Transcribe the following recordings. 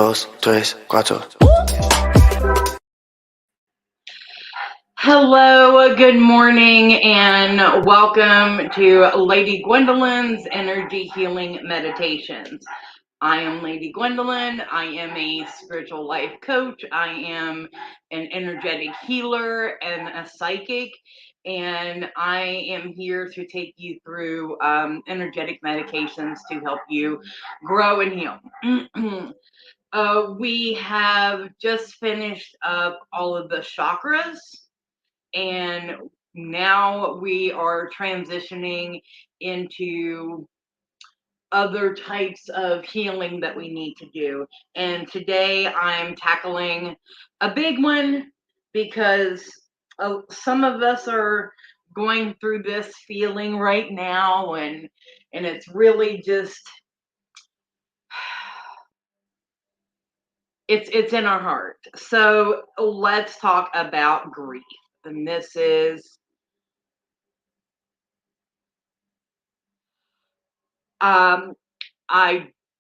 dos, tres, cuatro. Hello, good morning, and welcome to Lady Gwendolyn's Energy Healing Meditations. I am Lady Gwendolyn. I am a spiritual life coach. I am an energetic healer and a psychic, and I am here to take you through energetic medications to help you grow and heal. We have just finished up all of the chakras, and now we are transitioning into other types of healing that we need to do. And today I'm tackling a big one because some of us are going through this feeling right now, and it's really just it's in our heart. So let's talk about grief. And this is I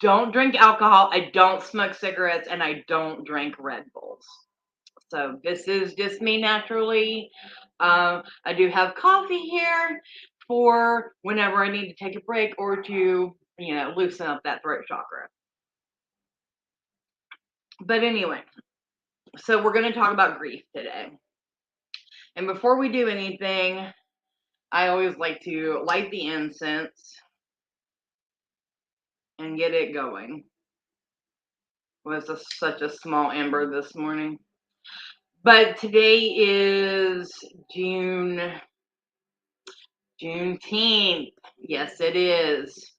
don't drink alcohol, I don't smoke cigarettes, and I don't drink Red Bulls. So this is just me naturally. I do have coffee here for whenever I need to take a break or to, loosen up that throat chakra. But anyway, so we're going to talk about grief today. And before we do anything, I always like to light the incense and get it going. Was such a small ember this morning. But today is Juneteenth. Yes, it is.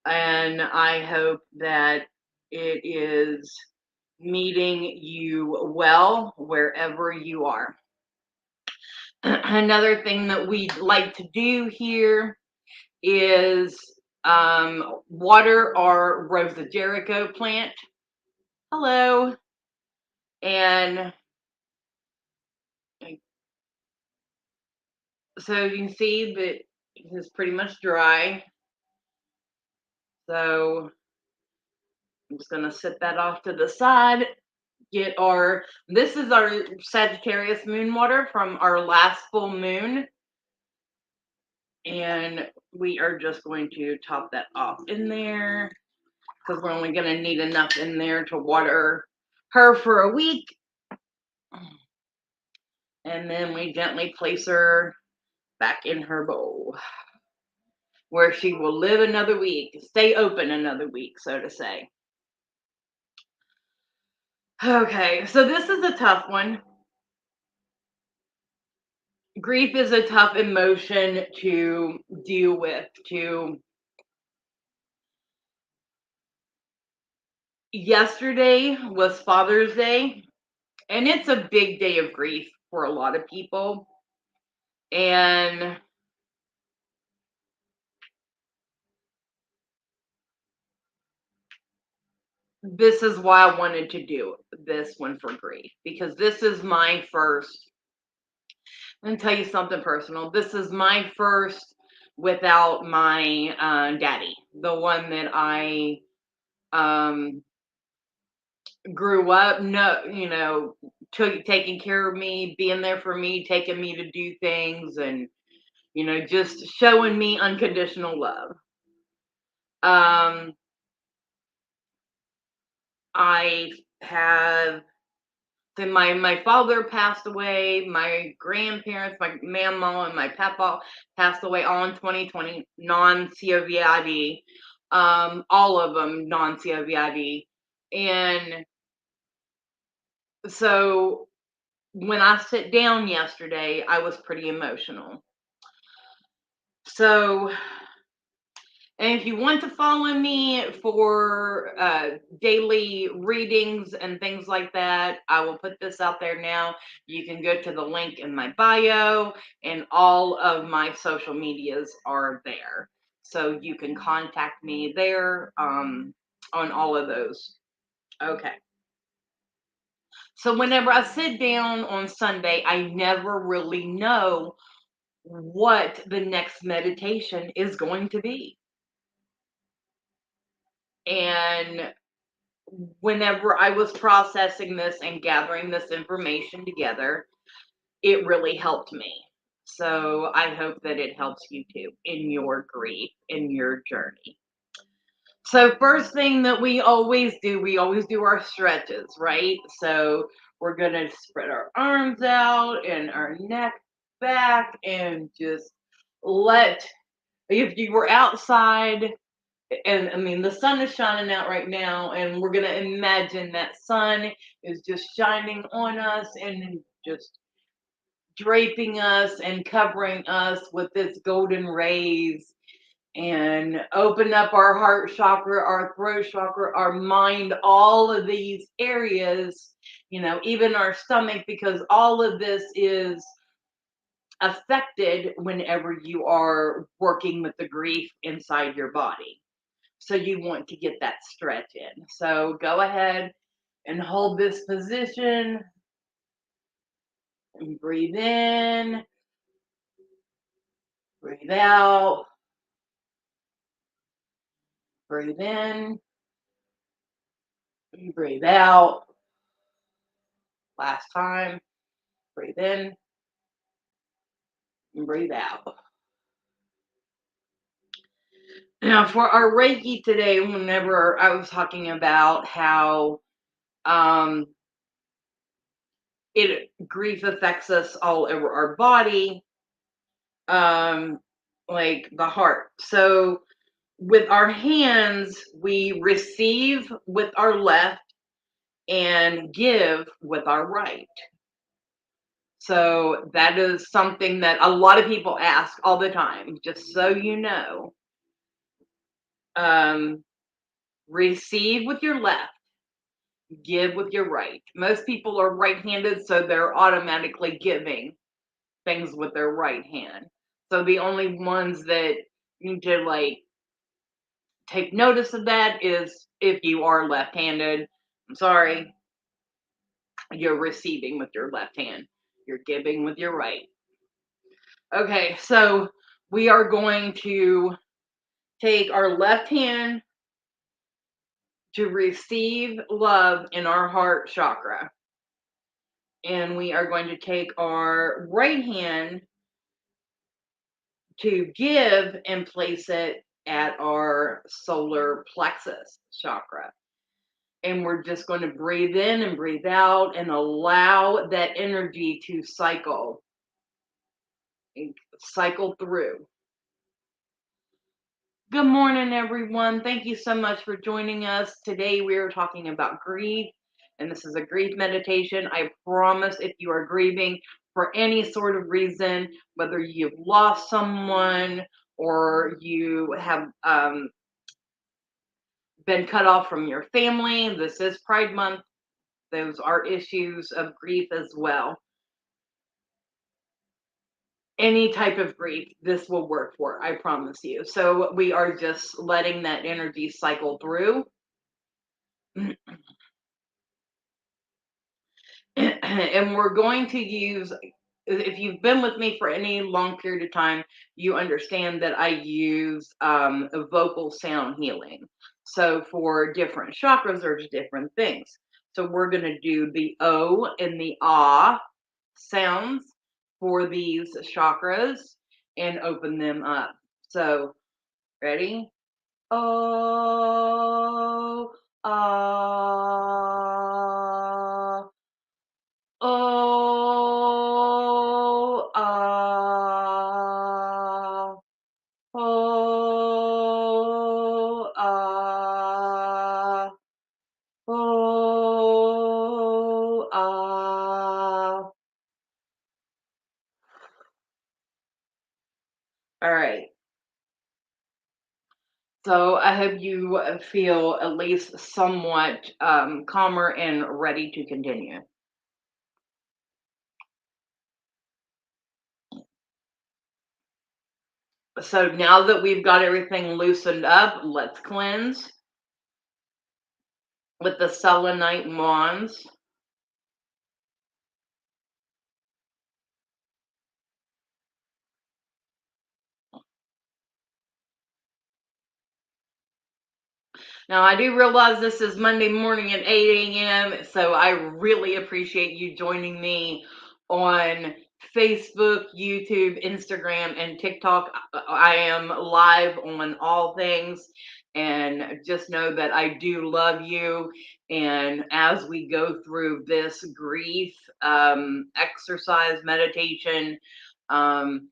And I hope that it is meeting you well wherever you are. Another thing that we like to do here is water our Rose of Jericho plant. Hello. And so you can see that it's pretty much dry. So I'm just going to set that off to the side. This is our Sagittarius moon water from our last full moon. And we are just going to top that off in there because we're only going to need enough in there to water her for a week. And then we gently place her back in her bowl where she will live another week, stay open another week, so to say. Okay, so this is a tough one. Grief is a tough emotion to deal with. Yesterday was Father's Day, and it's a big day of grief for a lot of people. And this is why I wanted to do this one for grief, because this is my first. I'm going to tell you something personal. This is my first without my daddy, the one that I grew up, taking care of me, being there for me, taking me to do things, and just showing me unconditional love. I have Then my father passed away, my grandparents, my mama and my papa passed away all in 2020, non-COVID, all of them non-COVID. And so when I sat down yesterday, I was pretty emotional. So, and if you want to follow me for daily readings and things like that, I will put this out there now. You can go to the link in my bio, and all of my social medias are there. So you can contact me there on all of those. Okay. So whenever I sit down on Sunday, I never really know what the next meditation is going to be. And whenever I was processing this and gathering this information together, it really helped me. So I hope that it helps you too in your grief, in your journey. So first thing that we always do our stretches, right? So we're gonna spread our arms out and our neck back and just let, if you were outside, and I mean the sun is shining out right now, and we're gonna imagine that sun is just shining on us and just draping us and covering us with its golden rays, and open up our heart chakra, our throat chakra, our mind, all of these areas, even our stomach, because all of this is affected whenever you are working with the grief inside your body. So you want to get that stretch in. So go ahead and hold this position and breathe in, breathe out, breathe in, breathe out. Last time, breathe in and breathe out. Now, for our Reiki today, whenever I was talking about how um, grief affects us all over our body, um, like the heart. So, with our hands, we receive with our left and give with our right. So, that is something that a lot of people ask all the time, just so you know. Um, Receive with your left, give with your right. Most people are right-handed, so they're automatically giving things with their right hand. So the only ones that need to take notice of that is if you are left-handed. I'm sorry, you're receiving with your left hand. You're giving with your right. Okay, so we are going to take our left hand to receive love in our heart chakra. And we are going to take our right hand to give and place it at our solar plexus chakra. And we're just going to breathe in and breathe out and allow that energy to cycle and cycle through. Good morning, everyone. Thank you so much for joining us. Today we are talking about grief, and this is a grief meditation. I promise if you are grieving for any sort of reason, whether you've lost someone or you have been cut off from your family, this is Pride Month. Those are issues of grief as well. Any type of grief, this will work for, I promise you. So we are just letting that energy cycle through. And we're going to use, if you've been with me for any long period of time, you understand that I use a vocal sound healing. So for different chakras, there's different things. So we're going to do the O and the Ah sounds for these chakras and open them up. So ready? Oh, ah. Oh, ah, oh, ah, oh, ah. All right. So I hope you feel at least somewhat calmer and ready to continue. So now that we've got everything loosened up, let's cleanse with the selenite wands. Now, I do realize this is Monday morning at 8 a.m., so I really appreciate you joining me on Facebook, YouTube, Instagram, and TikTok. I am live on all things, and just know that I do love you. And as we go through this grief exercise meditation, um,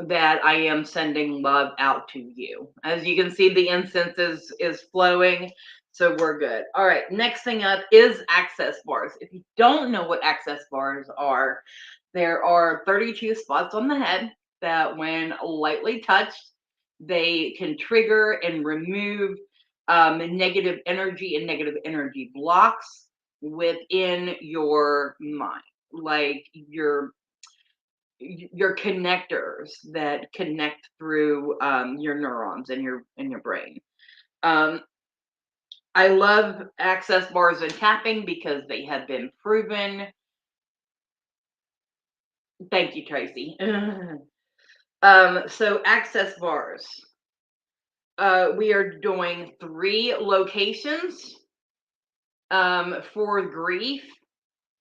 that I am sending love out to you. As you can see, the incense is flowing, so we're good. All right, next thing up is access bars. If you don't know what access bars are, there are 32 spots on the head that, when lightly touched, they can trigger and remove negative energy and negative energy blocks within your mind, like your connectors that connect through your neurons in your brain. Um, I love access bars and tapping because they have been proven. Thank you, Tracy. So access bars. We are doing 3 locations for grief,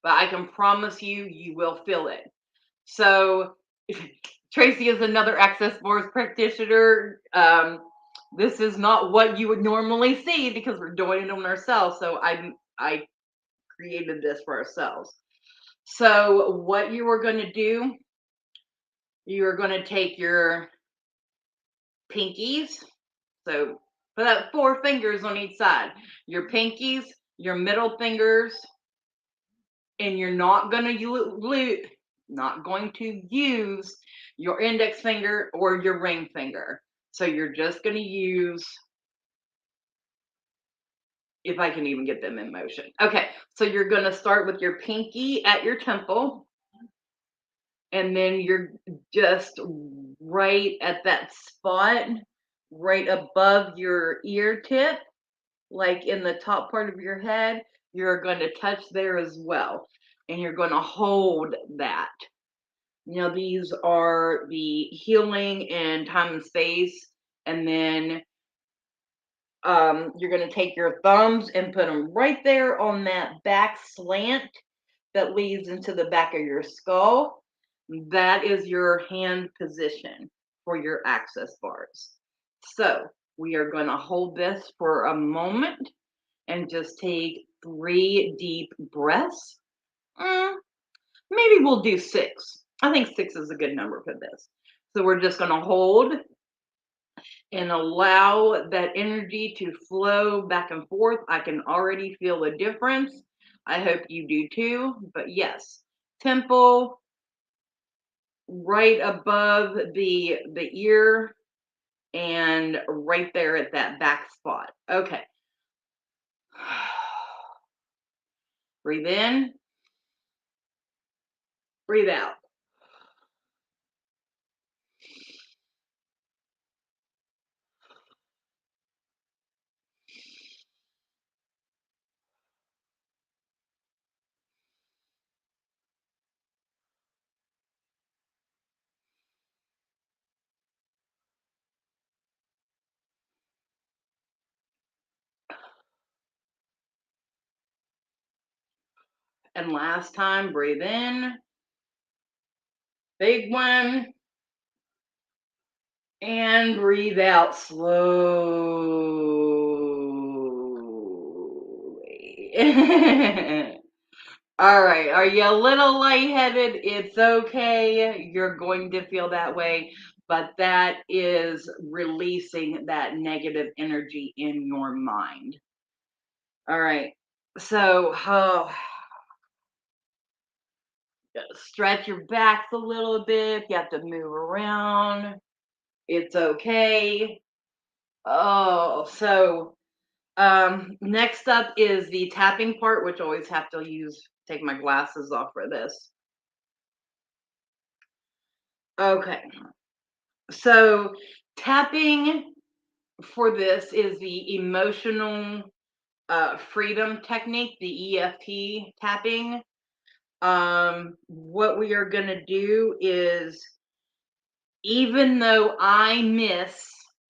but I can promise you, you will feel it. So Tracy is another access bars practitioner. This is not what you would normally see because we're doing it on ourselves. So I created this for ourselves. So what you are going to do, you are going to take your pinkies. So put up 4 fingers on each side. Your pinkies, your middle fingers, and you're not going to use your index finger or your ring finger. So you're just going to use, if I can even get them in motion. Okay, so you're going to start with your pinky at your temple, and then you're just right at that spot, right above your ear tip, like in the top part of your head. You're going to touch there as well, and you're going to hold that. Now, these are the healing and time and space. And then you're going to take your thumbs and put them right there on that back slant that leads into the back of your skull. That is your hand position for your access bars. So we are going to hold this for a moment and just take 3 deep breaths. Maybe we'll do 6. I think 6 is a good number for this. So we're just going to hold and allow that energy to flow back and forth. I can already feel a difference. I hope you do too. But yes, temple right above the ear and right there at that back spot. Okay. Breathe in, breathe out. And last time, breathe in, big one, and breathe out slowly. All right. Are you a little lightheaded? It's okay. You're going to feel that way, but that is releasing that negative energy in your mind. All right. So, stretch your backs a little bit. If you have to move around, it's okay. Oh, so next up is the tapping part, which I always have to take my glasses off for this. Okay. So tapping for this is the emotional freedom technique, the EFT tapping. What we are going to do is, even though I miss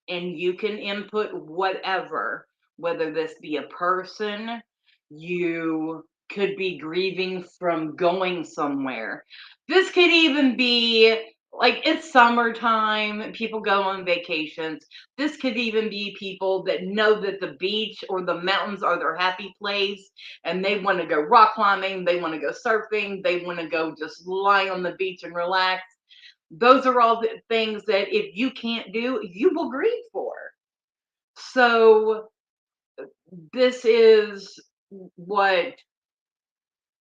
and you can input whatever, whether this be a person, you could be grieving from going somewhere. This could even be like it's summertime, people go on vacations. This could even be people that know that the beach or the mountains are their happy place and they want to go rock climbing, they want to go surfing, they want to go just lie on the beach and relax. Those are all the things that if you can't do, you will grieve for. So this is what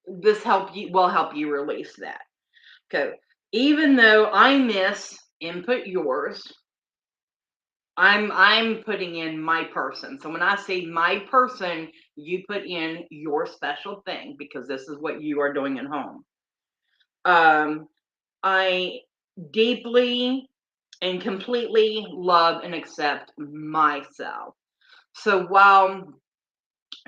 this help you will help you release that. Okay. Even though I miss input yours, I'm putting in my person. So when I say my person, you put in your special thing because this is what you are doing at home. I deeply and completely love and accept myself. So while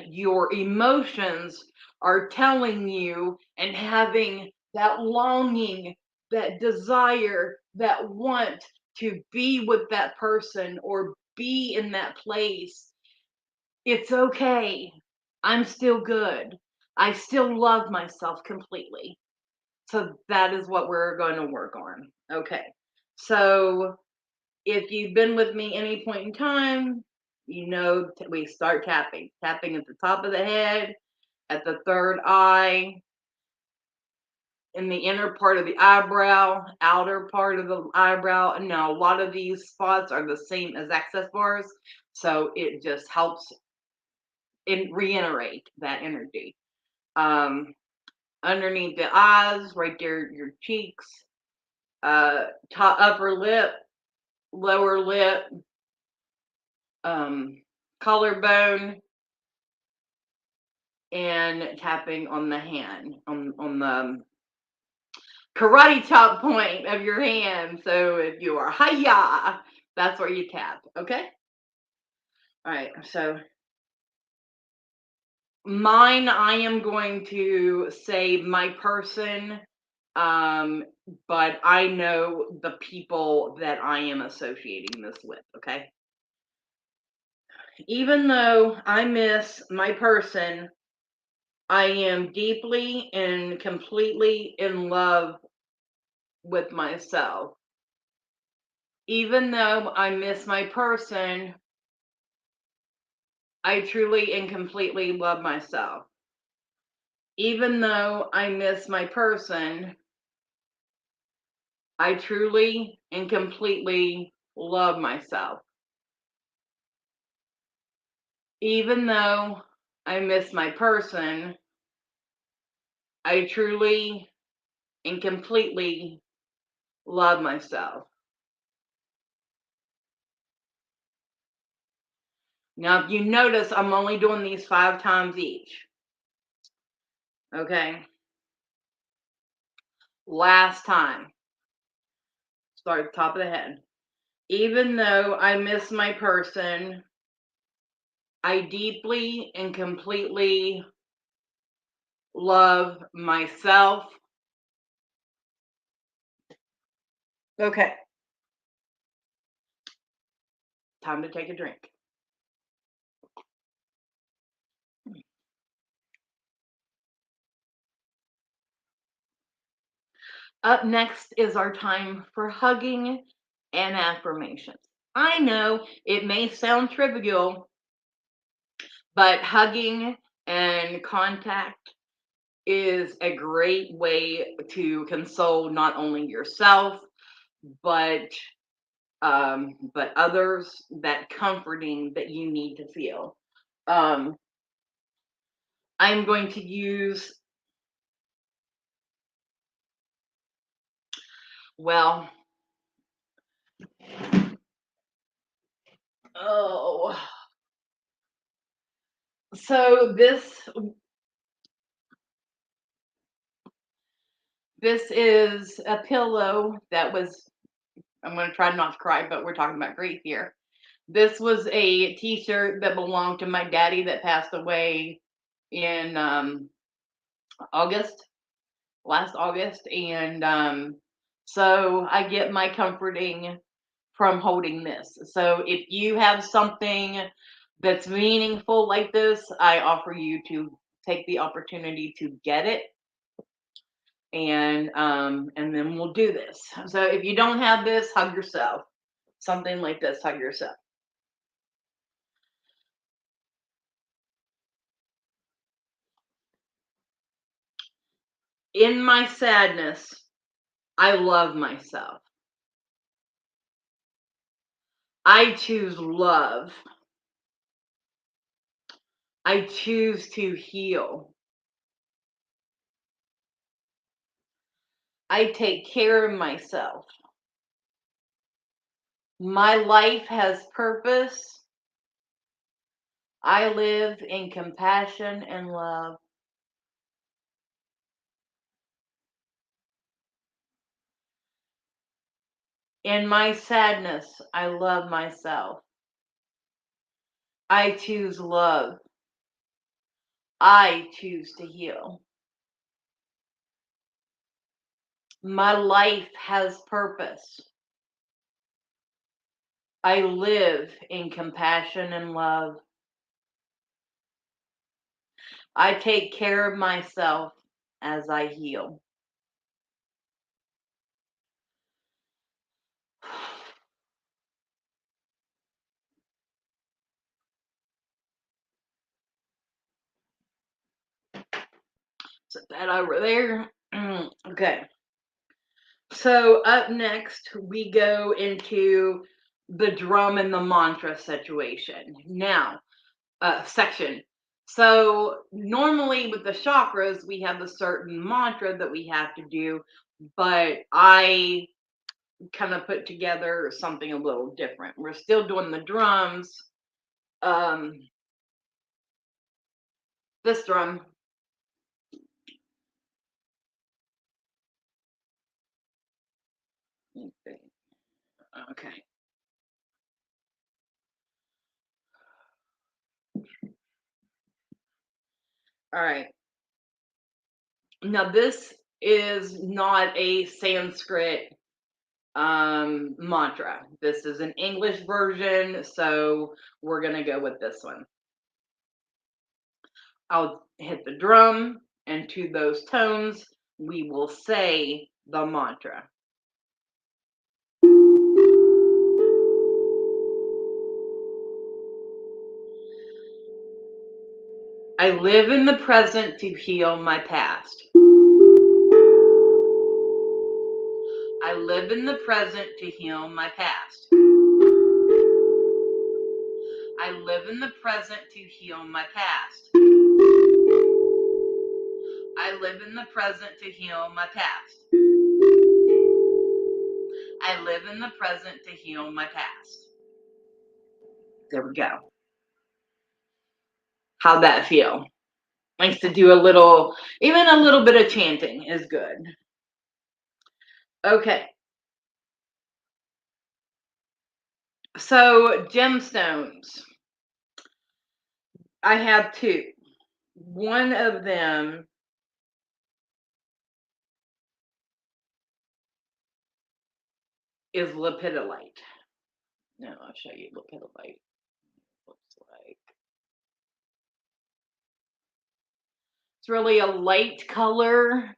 your emotions are telling you and having that longing, that desire, that want to be with that person or be in that place, it's okay. I'm still good. I still love myself completely. So that is what we're going to work on. Okay. So if you've been with me any point in time, you know we start tapping. Tapping at the top of the head, at the third eye, in the inner part of the eyebrow, outer part of the eyebrow. And now a lot of these spots are the same as access bars, so it just helps reiterate that energy. Um, Underneath the eyes, right there, your cheeks, top, upper lip, lower lip, collarbone, and tapping on the hand, on the karate chop point of your hand. So if you are hiya, that's where you tap. Okay. All right. So mine, I am going to say my person, um, but I know the people that I am associating this with. Okay. Even though I miss my person, I am deeply and completely in love with myself. Even though I miss my person, I truly and completely love myself. Even though I miss my person, I truly and completely love myself. Even though I miss my person, I truly and completely love myself. Now, if you notice, I'm only doing these 5 times each. Okay. Last time. Start at the top of the head. Even though I miss my person, I deeply and completely love myself. Okay. Time to take a drink. Up next is our time for hugging and affirmations. I know it may sound trivial, but hugging and contact is a great way to console not only yourself but others, that comforting that you need to feel. Um, I'm going to use, well, oh, so this is a pillow that was, I'm going to try not to cry, but we're talking about grief here. This was a t-shirt that belonged to my daddy that passed away in August, last August. And so I get my comforting from holding this. So if you have something that's meaningful like this, I offer you to take the opportunity to get it, and then we'll do this. So if you don't have this, hug yourself. Something like this, hug yourself. In my sadness, I love myself. I choose love. I choose to heal. I take care of myself. My life has purpose. I live in compassion and love. In my sadness, I love myself. I choose love. I choose to heal. My life has purpose. I live in compassion and love. I take care of myself as I heal. Set that over there. Okay. So up next, we go into the drum and the mantra situation. Now, section. So normally with the chakras, we have a certain mantra that we have to do, but I kind of put together something a little different. We're still doing the drums. Um, this drum. Okay. All right. Now this is not a Sanskrit mantra. This is an English version, so we're gonna go with this one. I'll hit the drum, and to those tones, we will say the mantra. I live in the present to heal my past. I live in the present to heal my past. I live in the present to heal my past. I live in the present to heal my past. I live in the present to heal my past. There we go. How'd that feel? Likes to do a little, even a little bit of chanting is good. Okay, so gemstones. I have two. One of them is lepidolite. Now I'll show you lepidolite. Looks like it's really a light color.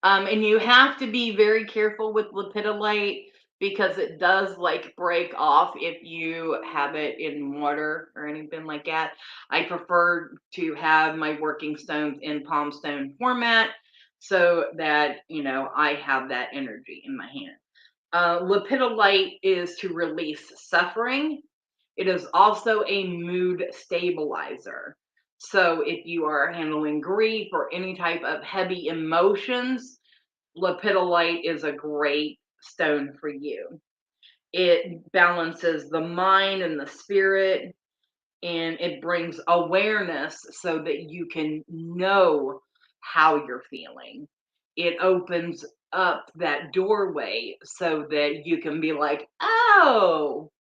And you have to be very careful with lepidolite because it does like break off if you have it in water or anything like that. I prefer to have my working stones in palm stone format so that, I have that energy in my hand. Lepidolite is to release suffering. It is also a mood stabilizer. So if you are handling grief or any type of heavy emotions, lepidolite is a great stone for you. It balances the mind and the spirit, and it brings awareness so that you can know how you're feeling. It opens up that doorway so that you can be like, oh,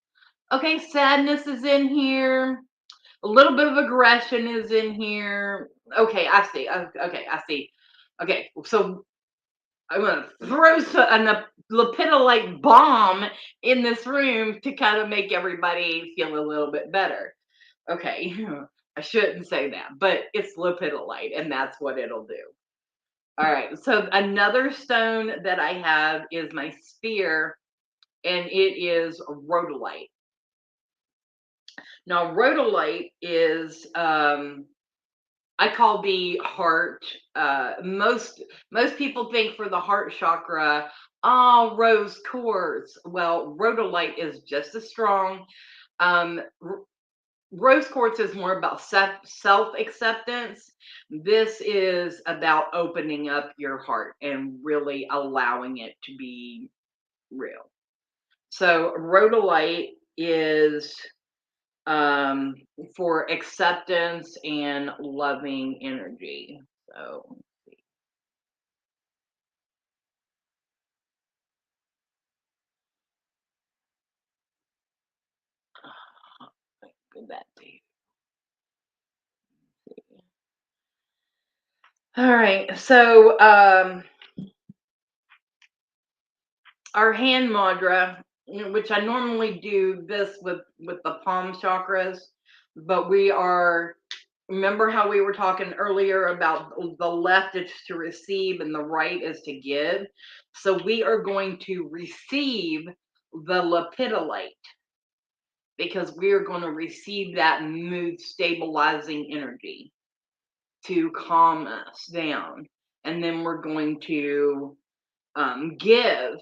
okay, sadness is in here. A little bit of aggression is in here. Okay, I see. Okay, I see. Okay, so I'm gonna throw a lepidolite bomb in this room to kind of make everybody feel a little bit better. Okay, I shouldn't say that, but it's lepidolite, and that's what it'll do. All right, so another stone that I have is my spear, and it is rhodolite. Now, rhodolite is I call the heart. Most people think for the heart chakra, oh, rose quartz. Well, rhodolite is just as strong. R- Rose quartz is more about self acceptance. This is about opening up your heart and really allowing it to be real. So, rhodolite is um, for acceptance and loving energy. So, good that to you. All right. So, our hand mudra, which I normally do this with the palm chakras, but we are, remember how we were talking earlier about the left is to receive and the right is to give. So we are going to receive the lepidolite because we are going to receive that mood stabilizing energy to calm us down. And then we're going to give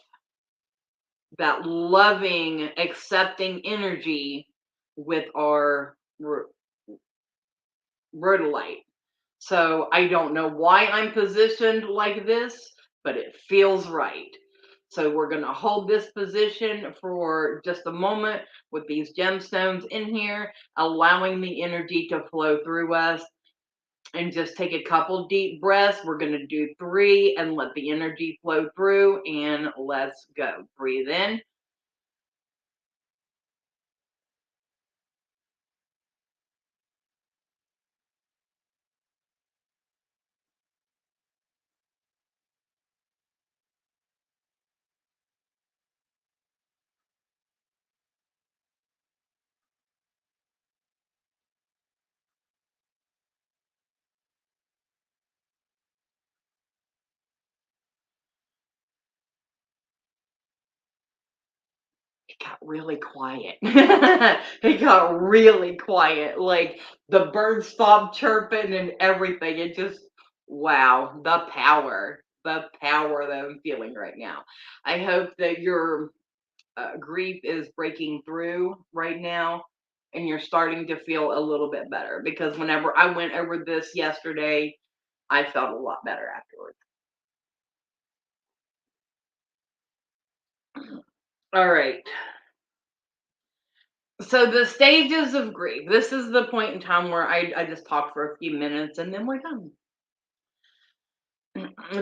that loving, accepting energy with our rhodolite. So I don't know why I'm positioned like this, but it feels right. So we're going to hold this position for just a moment with these gemstones in here, allowing the energy to flow through us. And just take a couple deep breaths. We're going to do 3 and let the energy flow through. And let's go. Breathe in. It got really quiet. It got really quiet. Like the birds stopped chirping and everything. It just, wow, the power that I'm feeling right now. I hope that your grief is breaking through right now and you're starting to feel a little bit better because whenever I went over this yesterday, I felt a lot better afterwards. All right. So the stages of grief. This is the point in time where I just talk for a few minutes and then we're done.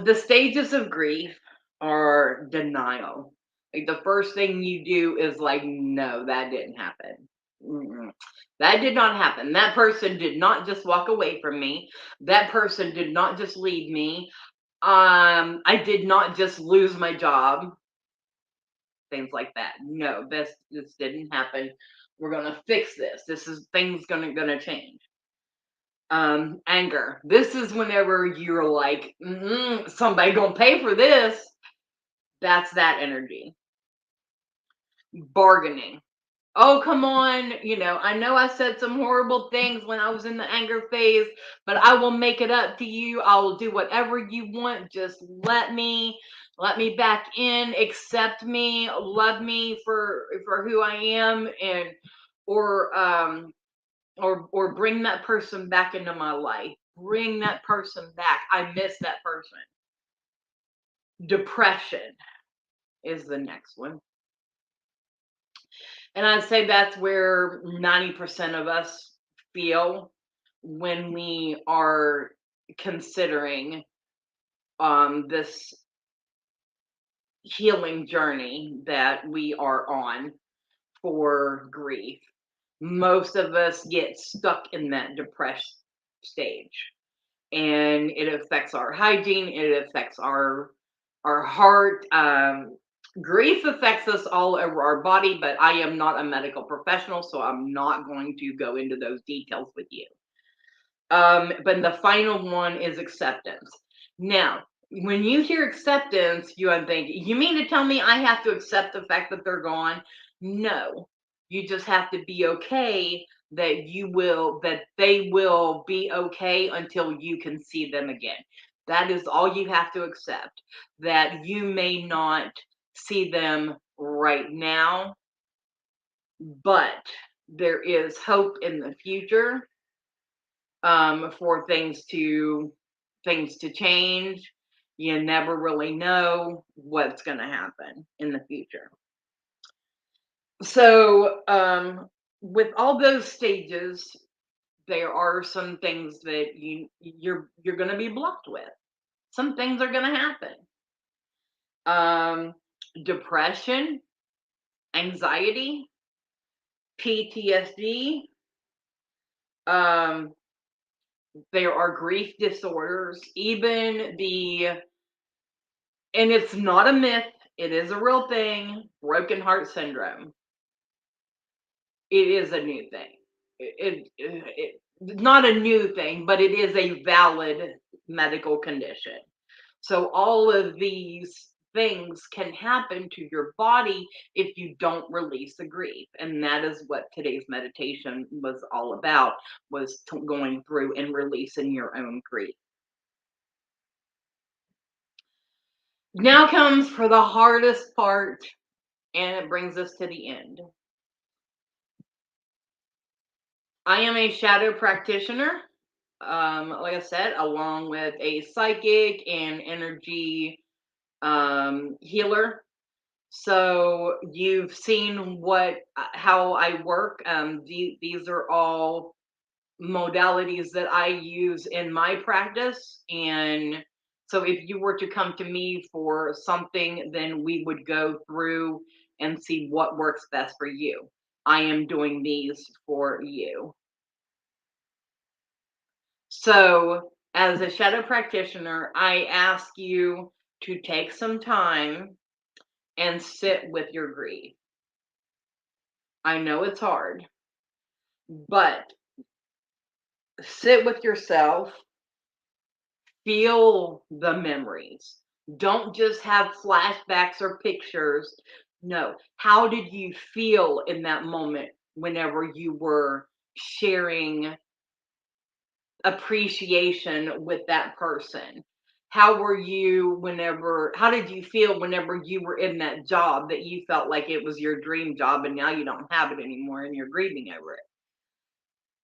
The stages of grief are denial. Like the first thing you do is like, no, that didn't happen. Mm-mm. That did not happen. That person did not just walk away from me. That person did not just leave me. I did not just lose my job. Things like that. No, this didn't happen. We're gonna fix this. This is things gonna change. Anger. This is whenever you're like, somebody gonna pay for this. That's that energy. Bargaining. Oh, come on. I know I said some horrible things when I was in the anger phase, but I will make it up to you. I will do whatever you want. Just let me back in, accept me, love me for who I am, and or or bring that person back into my life. Bring that person back. I miss that person. Depression is the next one. And I'd say that's where 90% of us feel when we are considering this healing journey that we are on for grief. Most of us get stuck in that depressed stage. And it affects our hygiene, it affects our heart. Grief affects us all over our body, but I am not a medical professional, so I'm not going to go into those details with you. But the final one is acceptance. Now, when you hear acceptance, you are thinking, you mean to tell me I have to accept the fact that they're gone? No. You just have to be okay that they will be okay until you can see them again. That is all you have to accept. That you may not see them right now, but there is hope in the future, for things to change. You never really know what's going to happen in the future. So, with all those stages, there are some things that you're going to be blocked with. Some things are going to happen. Um, Depression, anxiety, PTSD. Um, there are grief disorders, even and it's not a myth, it is a real thing, broken heart syndrome. It is a new thing. Not a new thing, but it is a valid medical condition. So all of these things can happen to your body if you don't release the grief, and that is what today's meditation was all about, was going through and releasing your own grief. Now comes for the hardest part, and it brings us to the end. I am a shadow practitioner, like I said, along with a psychic and energy healer. So you've seen how I work. These are all modalities that I use in my practice, and so if you were to come to me for something, then we would go through and see what works best for you. I am doing these for you. So, as a shadow practitioner, I ask you to take some time and sit with your grief. I know it's hard, but sit with yourself, feel the memories. Don't just have flashbacks or pictures. No, how did you feel in that moment whenever you were sharing appreciation with that person? How did you feel whenever you were in that job that you felt like it was your dream job and now you don't have it anymore and you're grieving over it?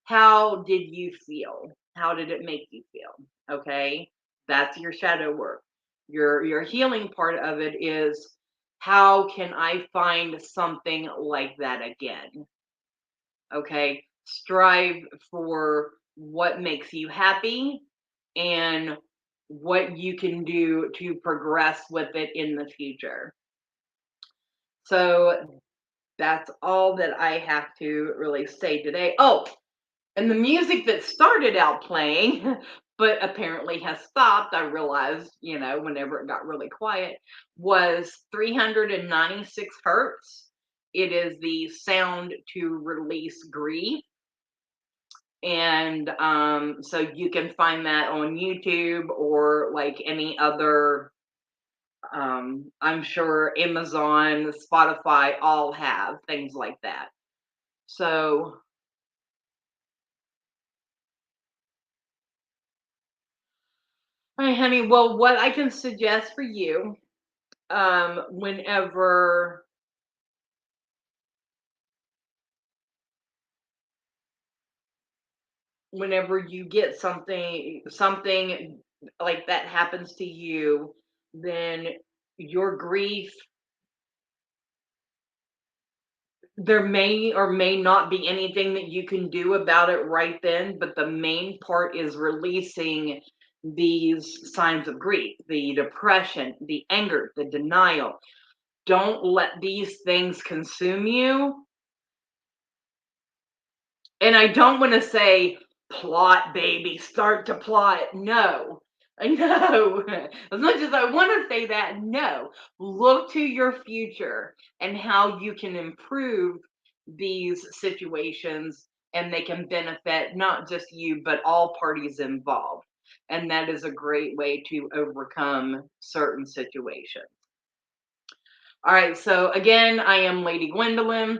How did you feel? How did it make you feel? Okay? That's your shadow work. Your healing part of it is, how can I find something like that again? Okay? Strive for what makes you happy and what you can do to progress with it in the future. So that's all that I have to really say today. Oh, and the music that started out playing, but apparently has stopped, I realized, whenever it got really quiet, was 396 hertz. It is the sound to release grief. And so you can find that on YouTube or like any other, I'm sure Amazon, Spotify all have things like that. So, hi, honey. Well, what I can suggest for you, whenever you get something like that happens to you, then your grief, there may or may not be anything that you can do about it right then, but the main part is releasing these signs of grief, the depression, the anger, the denial. Don't let these things consume you. And I don't want to say, plot, baby, start to plot. No, I know. As much as I want to say that, no. Look to your future and how you can improve these situations and they can benefit not just you, but all parties involved. And that is a great way to overcome certain situations. All right. So, again, I am Lady Gwendolyn.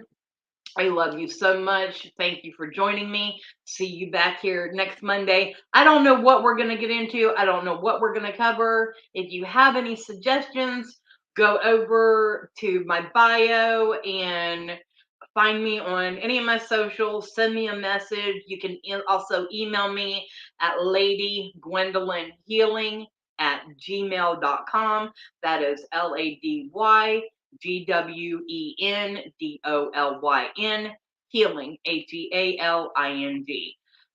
I love you so much. Thank you for joining me. See you back here next Monday. I don't know what we're going to get into. I don't know what we're going to cover. If you have any suggestions, go over to my bio and find me on any of my socials. Send me a message. You can also email me at ladygwendolynhealing@gmail.com. That is LADYGWENDOLYN healing, HEALING.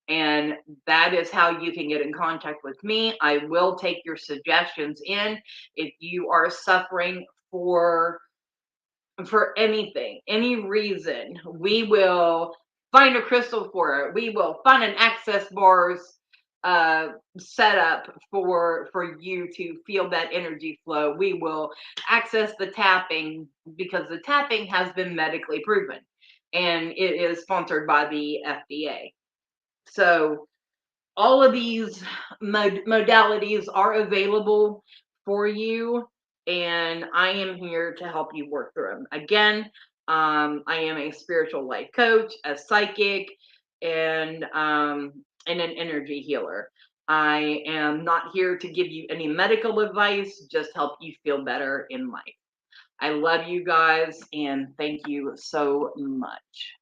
And that is how you can get in contact with me. I will take your suggestions in. If you are suffering for anything, any reason, we will find a crystal for it. We will find an access bars uh set up for you to feel that energy flow. We will access the tapping because the tapping has been medically proven and it is sponsored by the FDA. So all of these modalities are available for you, and I am here to help you work through them. Again, I am a spiritual life coach, a psychic, and an energy healer. I am not here to give you any medical advice, just help you feel better in life. I love you guys, and thank you so much.